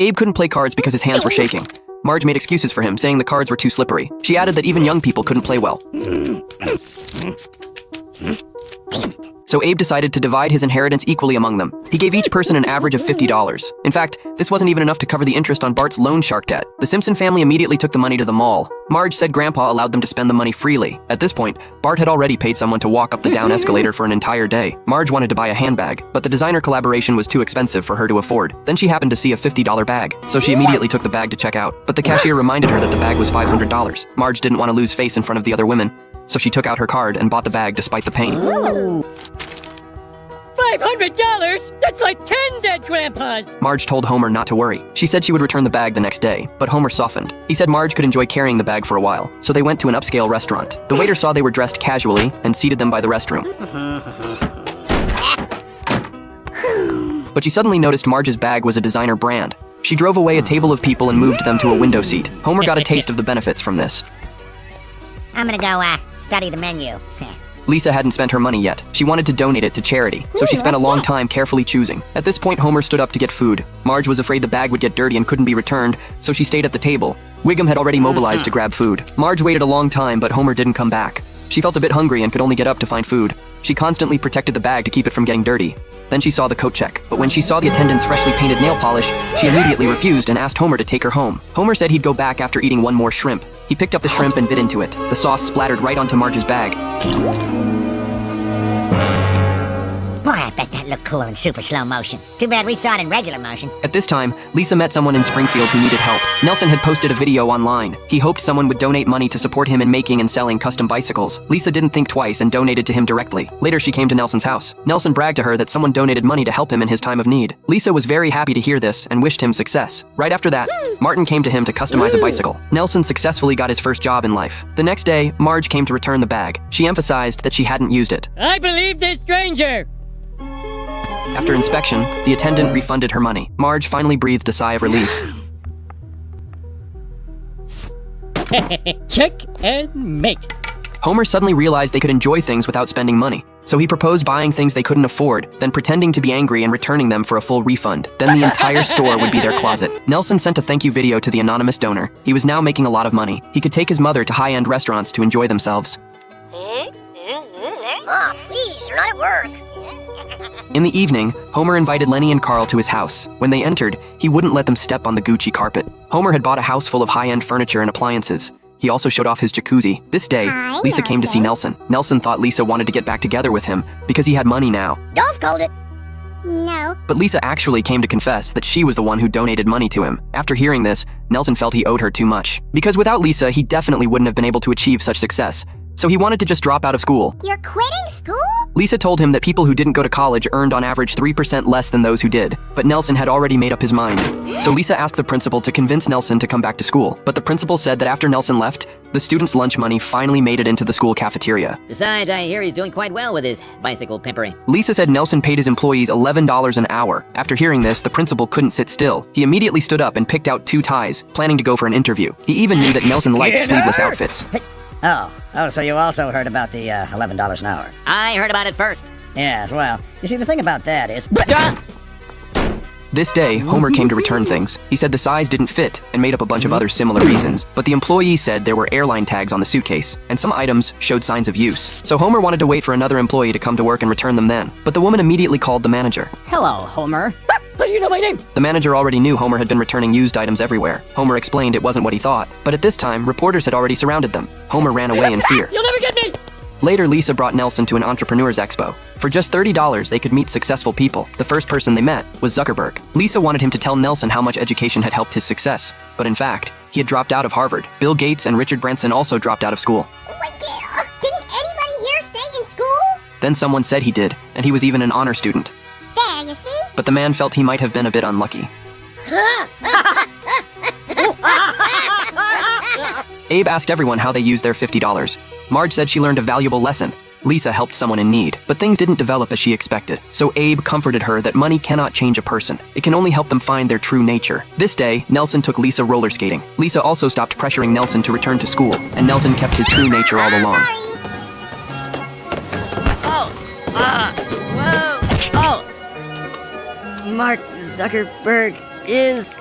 Abe couldn't play cards because his hands were shaking. Marge made excuses for him, saying the cards were too slippery. She added that even young people couldn't play well. So Abe decided to divide his inheritance equally among them. He gave each person an average of $50. In fact, this wasn't even enough to cover the interest on Bart's loan shark debt. The Simpson family immediately took the money to the mall. Marge said Grandpa allowed them to spend the money freely. At this point, Bart had already paid someone to walk up the down escalator for an entire day. Marge wanted to buy a handbag, but the designer collaboration was too expensive for her to afford. Then she happened to see a $50 bag, so she immediately took the bag to check out. But the cashier reminded her that the bag was $500. Marge didn't want to lose face in front of the other women, so she took out her card and bought the bag despite the pain. $500? That's like 10 dead grandpas! Marge told Homer not to worry. She said she would return the bag the next day, but Homer softened. He said Marge could enjoy carrying the bag for a while, so they went to an upscale restaurant. The waiter saw they were dressed casually and seated them by the restroom. But she suddenly noticed Marge's bag was a designer brand. She drove away a table of people and moved them to a window seat. Homer got a taste of the benefits from this. I'm gonna go, study the menu. Lisa hadn't spent her money yet. She wanted to donate it to charity, so she spent a long time carefully choosing. At this point, Homer stood up to get food. Marge was afraid the bag would get dirty and couldn't be returned, so she stayed at the table. Wiggum had already mobilized to grab food. Marge waited a long time, but Homer didn't come back. She felt a bit hungry and could only get up to find food. She constantly protected the bag to keep it from getting dirty. Then she saw the coat check, but when she saw the attendant's freshly painted nail polish, she immediately refused and asked Homer to take her home. Homer said he'd go back after eating one more shrimp. He picked up the shrimp and bit into it. The sauce splattered right onto Marge's bag. Boy, I bet that looked cool in super slow motion. Too bad we saw it in regular motion. At this time, Lisa met someone in Springfield who needed help. Nelson had posted a video online. He hoped someone would donate money to support him in making and selling custom bicycles. Lisa didn't think twice and donated to him directly. Later, she came to Nelson's house. Nelson bragged to her that someone donated money to help him in his time of need. Lisa was very happy to hear this and wished him success. Right after that, Martin came to him to customize a bicycle. Nelson successfully got his first job in life. The next day, Marge came to return the bag. She emphasized that she hadn't used it. I believe this stranger! After inspection, the attendant refunded her money. Marge finally breathed a sigh of relief. Check and mate. Homer suddenly realized they could enjoy things without spending money. So he proposed buying things they couldn't afford, then pretending to be angry and returning them for a full refund. Then the entire store would be their closet. Nelson sent a thank you video to the anonymous donor. He was now making a lot of money. He could take his mother to high-end restaurants to enjoy themselves. Oh, please, you're not at work. In the evening, Homer invited Lenny and Carl to his house. When they entered, he wouldn't let them step on the Gucci carpet. Homer had bought a house full of high-end furniture and appliances. He also showed off his jacuzzi. This day, Lisa came to see Nelson. Nelson thought Lisa wanted to get back together with him because he had money now. Dolph called it. No. But Lisa actually came to confess that she was the one who donated money to him. After hearing this, Nelson felt he owed her too much. Because without Lisa, he definitely wouldn't have been able to achieve such success. So he wanted to just drop out of school. You're quitting school? Lisa told him that people who didn't go to college earned on average 3% less than those who did. But Nelson had already made up his mind. So Lisa asked the principal to convince Nelson to come back to school. But the principal said that after Nelson left, the students' lunch money finally made it into the school cafeteria. Besides, I hear he's doing quite well with his bicycle pimpery. Lisa said Nelson paid his employees $11 an hour. After hearing this, the principal couldn't sit still. He immediately stood up and picked out 2 ties, planning to go for an interview. He even knew that Nelson liked sleeveless outfits. Oh, so you also heard about the $11 an hour? I heard about it first. Yes, well, you see, the thing about that is... This day, Homer came to return things. He said the size didn't fit and made up a bunch of other similar reasons. But the employee said there were airline tags on the suitcase, and some items showed signs of use. So Homer wanted to wait for another employee to come to work and return them then. But the woman immediately called the manager. Hello, Homer. How do you know my name? The manager already knew Homer had been returning used items everywhere. Homer explained it wasn't what he thought. But at this time, reporters had already surrounded them. Homer ran away in fear. You'll never get me! Later, Lisa brought Nelson to an entrepreneurs expo. For just $30, they could meet successful people. The first person they met was Zuckerberg. Lisa wanted him to tell Nelson how much education had helped his success. But in fact, he had dropped out of Harvard. Bill Gates and Richard Branson also dropped out of school. Wait, didn't anybody here stay in school? Then someone said he did, and he was even an honor student. There, you see? But the man felt he might have been a bit unlucky. Abe asked everyone how they used their $50. Marge said she learned a valuable lesson. Lisa helped someone in need, but things didn't develop as she expected. So Abe comforted her that money cannot change a person. It can only help them find their true nature. This day, Nelson took Lisa roller skating. Lisa also stopped pressuring Nelson to return to school, and Nelson kept his true nature all along. Whoa! Oh! Mark Zuckerberg is